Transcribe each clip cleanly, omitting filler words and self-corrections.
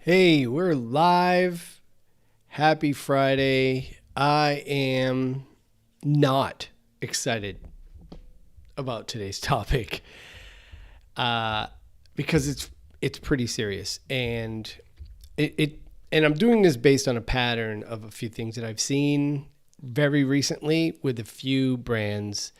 Hey, we're live. Happy Friday. I am not excited about today's topic uh, because it's pretty serious, and and I'm doing this based on a pattern of a few things that I've seen very recently with a few brands,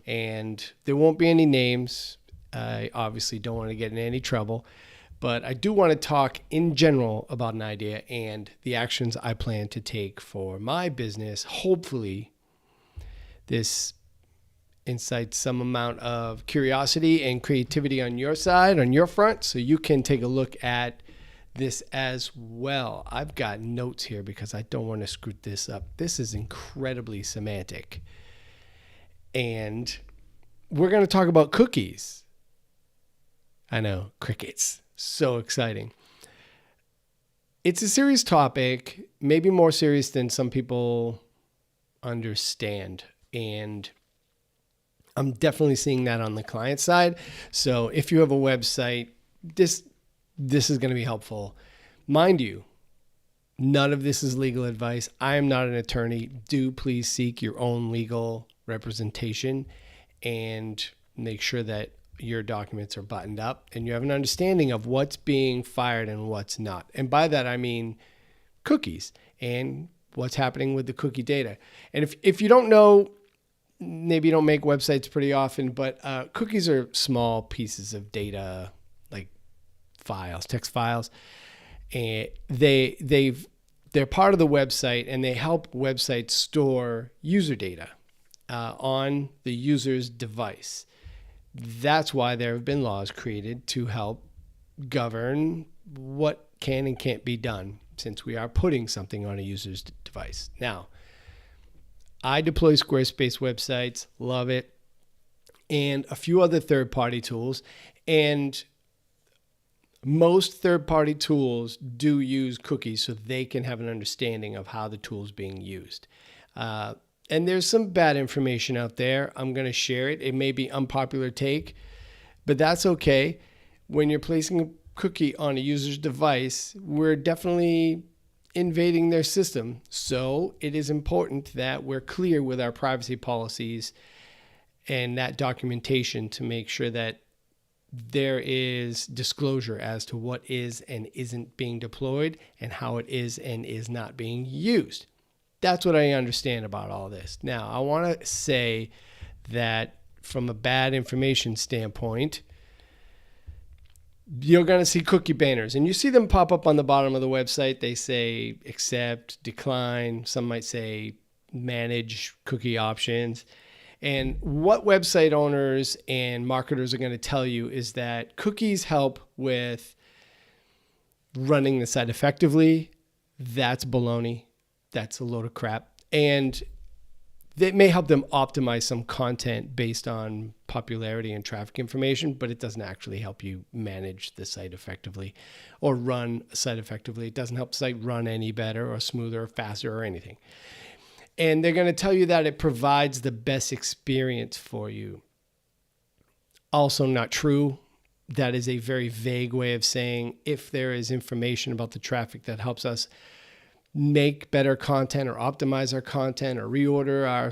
and there won't be any names. I obviously don't want to get in any trouble. But I do want to talk in general about an idea and the actions I plan to take for my business. Hopefully, this incites some amount of curiosity and creativity on your side, on your front, so you can take a look at this as well. I've got notes here because I don't want to screw this up. This is incredibly semantic. And we're going to talk about cookies. I know, crickets. So exciting. It's a serious topic, maybe more serious than some people understand. And I'm definitely seeing that on the client side. So if you have a website, this is going to be helpful. Mind you, none of this is legal advice. I am not an attorney. Do please seek your own legal representation and make sure that your documents are buttoned up and you have an understanding of what's being fired and what's not. And by that, I mean cookies and what's happening with the cookie data. And if you don't know, maybe you don't make websites pretty often, but cookies are small pieces of data, like files, text files. And they're part of the website, and they help websites store user data on the user's device. That's why there have been laws created to help govern what can and can't be done, since we are putting something on a user's device. Now, I deploy Squarespace websites, love it, and a few other third-party tools. And most third-party tools do use cookies so they can have an understanding of how the tool is being used. And there's some bad information out there. I'm going to share it. It may be unpopular take, but that's okay. When you're placing a cookie on a user's device, we're definitely invading their system. So it is important that we're clear with our privacy policies and that documentation to make sure that there is disclosure as to what is and isn't being deployed and how it is and is not being used. That's what I understand about all this. Now, I want to say that from a bad information standpoint, you're going to see cookie banners, and you see them pop up on the bottom of the website. They say accept, decline. Some might say manage cookie options. And what website owners and marketers are going to tell you is that cookies help with running the site effectively. That's baloney. That's a load of crap. And that may help them optimize some content based on popularity and traffic information, but it doesn't actually help you manage the site effectively or run a site effectively. It doesn't help the site run any better or smoother or faster or anything. And they're going to tell you that it provides the best experience for you. Also not true. That is a very vague way of saying if there is information about the traffic that helps us make better content or optimize our content or reorder our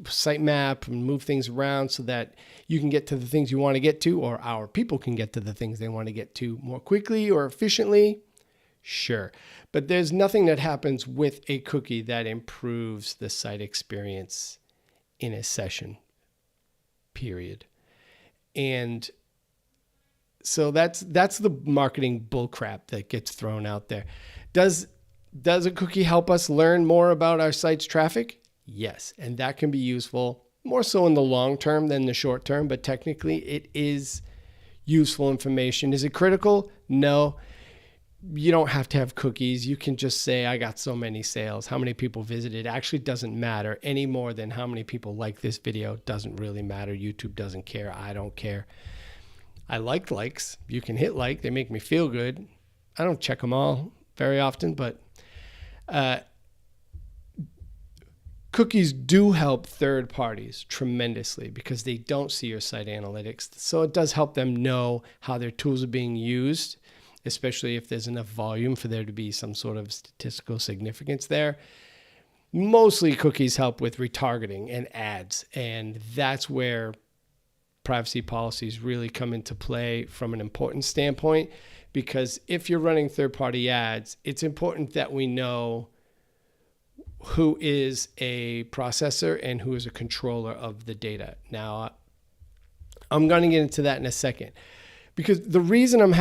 site map and move things around so that you can get to the things you want to get to, or our people can get to the things they want to get to more quickly or efficiently. Sure. But there's nothing that happens with a cookie that improves the site experience in a session, period. And so that's the marketing bullcrap that gets thrown out there. Does a cookie help us learn more about our site's traffic? Yes, and that can be useful, more so in the long term than the short term, but technically it is useful information. Is it critical? No. You don't have to have cookies. You can just say, I got so many sales. How many people visited? It actually doesn't matter any more than how many people like this video. Doesn't really matter. YouTube doesn't care. I don't care. I like likes. You can hit like. They make me feel good. I don't check them all very often, but cookies do help third parties tremendously because they don't see your site analytics. So it does help them know how their tools are being used especially if there's enough volume for there to be some sort of statistical significance there. Mostly cookies help with retargeting and ads, and that's where privacy policies really come into play from an importance standpoint, because if you're running third-party ads, it's important that we know who is a processor and who is a controller of the data. Now, I'm going to get into that in a second, because the reason I'm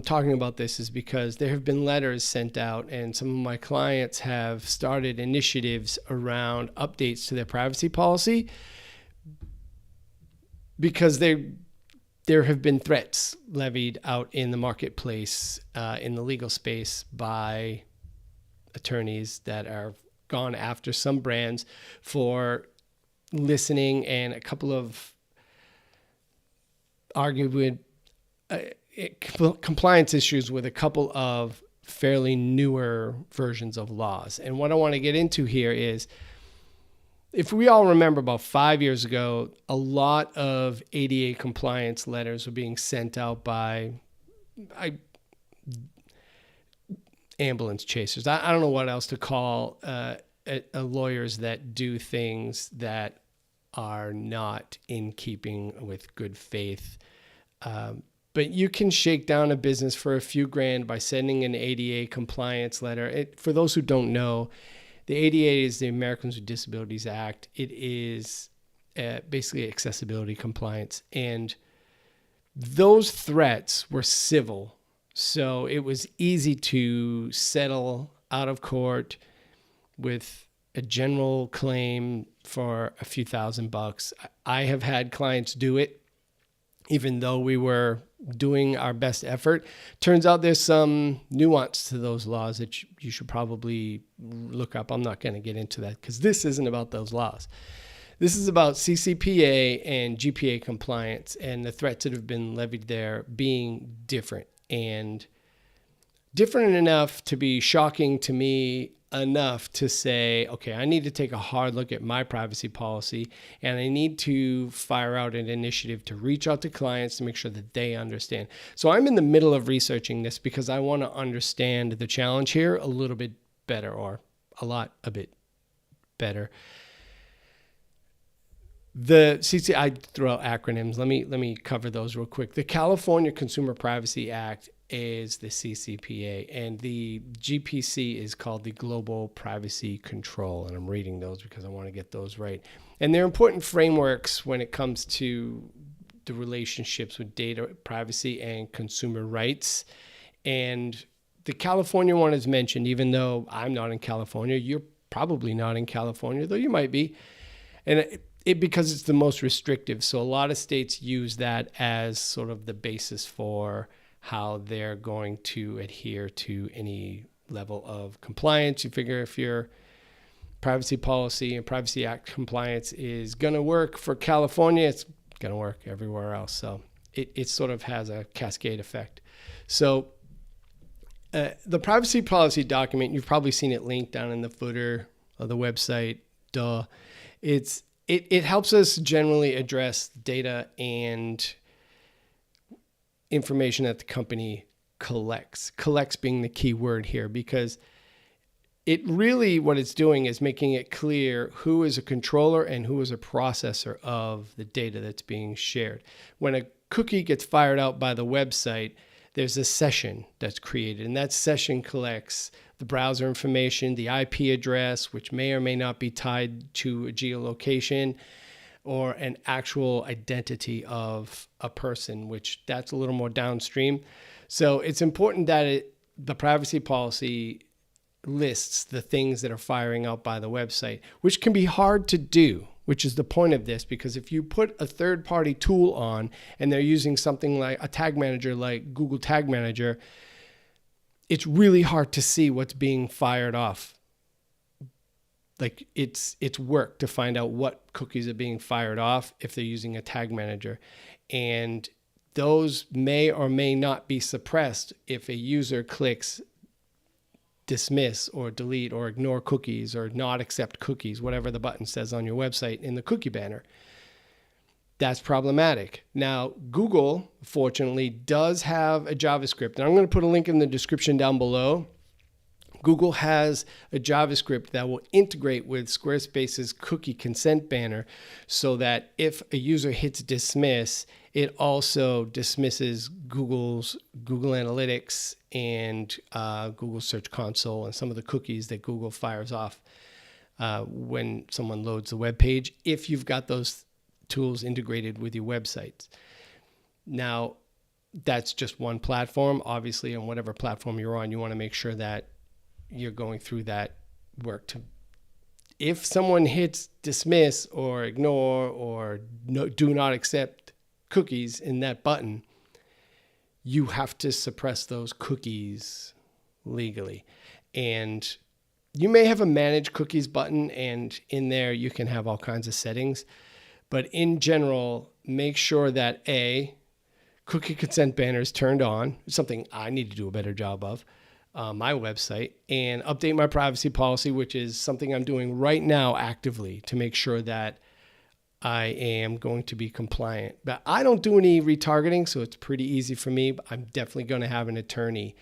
talking about this is because there have been letters sent out, and some of my clients have started initiatives around updates to their privacy policy, because there have been threats levied out in the marketplace, in the legal space, by attorneys that are gone after some brands for listening, and a couple of argued compliance issues with a couple of fairly newer versions of laws. And what I want to get into here is, if we all remember, about 5 years ago, a lot of ADA compliance letters were being sent out by ambulance chasers. I don't know what else to call lawyers that do things that are not in keeping with good faith. But you can shake down a business for a few grand by sending an ADA compliance letter. For those who don't know, the ADA is the Americans with Disabilities Act. It is basically accessibility compliance. And those threats were civil. So it was easy to settle out of court with a general claim for a few $1,000s. I have had clients do it, even though we were doing our best effort. Turns out there's some nuance to those laws that you should probably look up. I'm not going to get into that because this isn't about those laws. This is about CCPA and GPA compliance and the threats that have been levied there being different, and different enough to be shocking to me enough to say, okay, I need to take a hard look at my privacy policy, and I need to fire out an initiative to reach out to clients to make sure that they understand. So I'm in the middle of researching this because I want to understand the challenge here a little bit better, or a bit better. I throw out acronyms. Let me cover those real quick. The California Consumer Privacy Act is the CCPA, and the GPC is called the Global Privacy Control. And I'm reading those because I want to get those right. And they're important frameworks when it comes to the relationships with data privacy and consumer rights. And the California one is mentioned, even though I'm not in California. You're probably not in California, though you might be. And because it's the most restrictive. So a lot of states use that as sort of the basis for how they're going to adhere to any level of compliance. You figure if your privacy policy and Privacy Act compliance is going to work for California, it's going to work everywhere else. So it sort of has a cascade effect. So the privacy policy document, you've probably seen it linked down in the footer of the website. It helps us generally address data and information that the company collects. Collects being the key word here, because it really, what it's doing is making it clear who is a controller and who is a processor of the data that's being shared. When a cookie gets fired out by the website, there's a session that's created, and that session collects the browser information, the IP address, which may or may not be tied to a geolocation, or an actual identity of a person, which that's a little more downstream. So it's important that the privacy policy lists the things that are firing out by the website, which can be hard to do, which is the point of this, because if you put a third-party tool on and they're using something like a tag manager like Google Tag Manager, it's really hard to see what's being fired off. Like it's work to find out what cookies are being fired off if they're using a tag manager. And those may or may not be suppressed if a user clicks dismiss or delete or ignore cookies or not accept cookies, whatever the button says on your website in the cookie banner. That's problematic. Now, Google, fortunately, does have a JavaScript. And I'm going to put a link in the description down below. Google has a JavaScript that will integrate with Squarespace's cookie consent banner so that if a user hits dismiss, it also dismisses Google Analytics and Google Search Console and some of the cookies that Google fires off when someone loads the web page, if you've got those tools integrated with your websites. Now, that's just one platform. Obviously, on whatever platform you're on, you want to make sure that you're going through that work to, if someone hits dismiss or ignore or do not accept cookies in that button, you have to suppress those cookies legally. And you may have a manage cookies button, and in there you can have all kinds of settings. But in general, make sure that cookie consent banner is turned on. It's something I need to do a better job of on my website, and update my privacy policy, which is something I'm doing right now actively to make sure that I am going to be compliant. But I don't do any retargeting, so it's pretty easy for me. But I'm definitely going to have an attorney.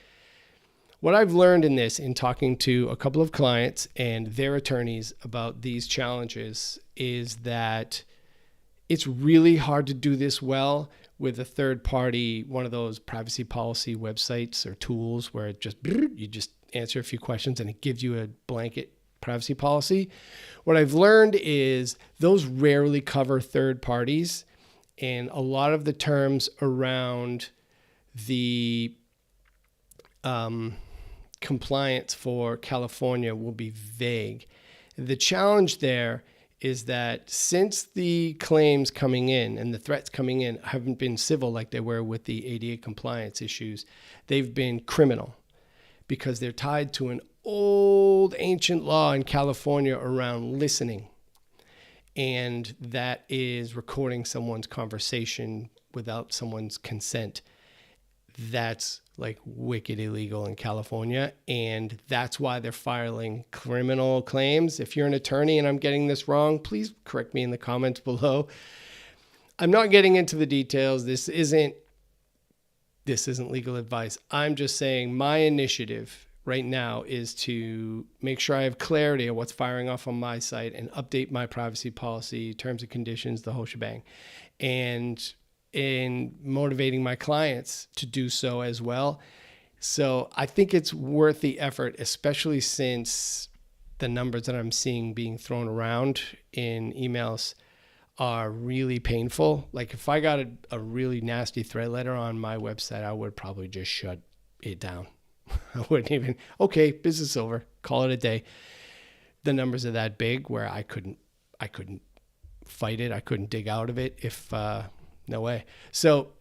What I've learned in this, in talking to a couple of clients and their attorneys about these challenges, is that it's really hard to do this well with a third party, one of those privacy policy websites or tools where you just answer a few questions and it gives you a blanket privacy policy. What I've learned is those rarely cover third parties, and a lot of the terms around the compliance for California will be vague. The challenge there is that since the claims coming in and the threats coming in haven't been civil like they were with the ADA compliance issues, they've been criminal because they're tied to an old ancient law in California around listening. And that is recording someone's conversation without someone's consent. That's like wicked illegal in California, and that's why they're filing criminal claims. If you're an attorney and I'm getting this wrong, please correct me in the comments below. I'm not getting into the details. This isn't legal advice. I'm just saying my initiative right now is to make sure I have clarity of what's firing off on my site and update my privacy policy, terms and conditions, the whole shebang, and in motivating my clients to do so as well. So I think it's worth the effort, especially since the numbers that I'm seeing being thrown around in emails are really painful. Like if I got a really nasty threat letter on my website, I would probably just shut it down. I wouldn't even, okay, business over, call it a day. The numbers are that big where I couldn't fight it. I couldn't dig out of it if, no way. So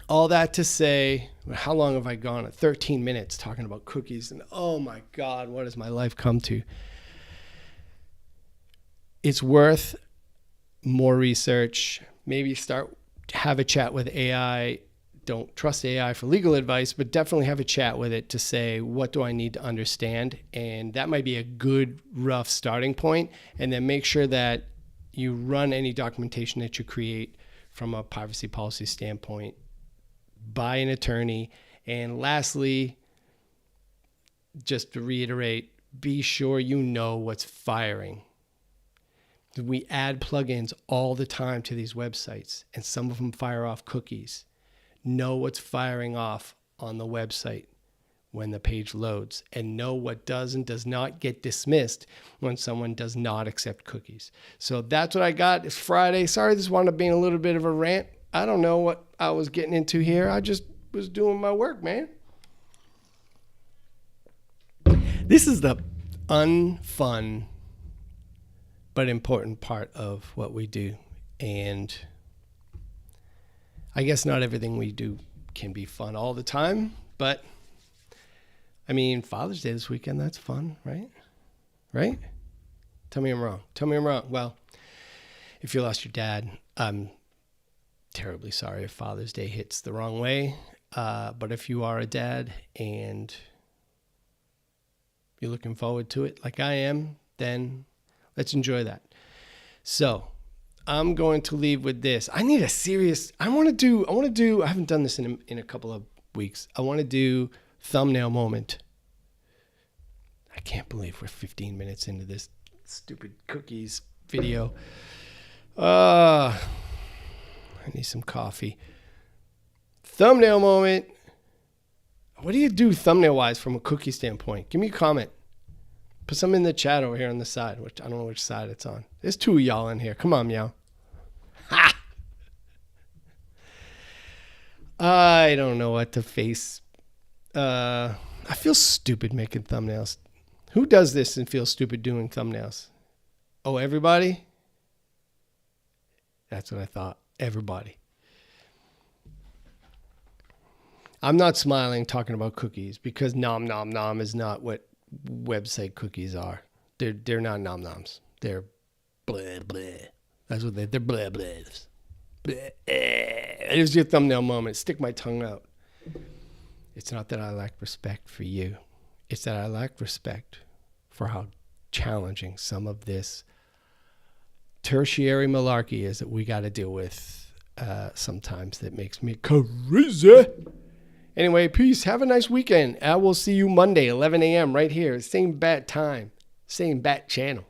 all that to say, how long have I gone? 13 minutes talking about cookies, and oh my God, what has my life come to? It's worth more research. Maybe have a chat with AI. Don't trust AI for legal advice, but definitely have a chat with it to say, what do I need to understand? And that might be a good, rough starting point. And then make sure that you run any documentation that you create from a privacy policy standpoint by an attorney. And lastly, just to reiterate, be sure you know what's firing. We add plugins all the time to these websites, and some of them fire off cookies. Know what's firing off on the website when the page loads, and know what does and does not get dismissed when someone does not accept cookies. So that's what I got. It's Friday. Sorry, this wound up being a little bit of a rant. I don't know what I was getting into here. I just was doing my work, man. This is the unfun but important part of what we do. And I guess not everything we do can be fun all the time, but I mean, Father's Day this weekend, that's fun, right? Right? Tell me I'm wrong. Tell me I'm wrong. Well, if you lost your dad, I'm terribly sorry if Father's Day hits the wrong way. But if you are a dad and you're looking forward to it like I am, then let's enjoy that. So I'm going to leave with this. I need a serious. I want to do. I haven't done this in a couple of weeks. I want to do thumbnail moment. I can't believe we're 15 minutes into this stupid cookies video. I need some coffee. Thumbnail moment. What do you do thumbnail wise from a cookie standpoint? Give me a comment. Put some in the chat over here on the side, which I don't know which side it's on. There's two of y'all in here. Come on, meow. Ha! I don't know what to face. I feel stupid making thumbnails. Who does this and feels stupid doing thumbnails? Oh, everybody? That's what I thought. Everybody. I'm not smiling talking about cookies because nom nom nom is not what website cookies are. They're not nom noms. They're blah blah. That's what they're blah blahs. Blah. Here's your thumbnail moment. Stick my tongue out. It's not that I lack respect for you. It's that I lack respect for how challenging some of this tertiary malarkey is that we got to deal with sometimes that makes me crazy. Anyway, peace. Have a nice weekend. I will see you Monday, 11 a.m. right here. Same bat time, same bat channel.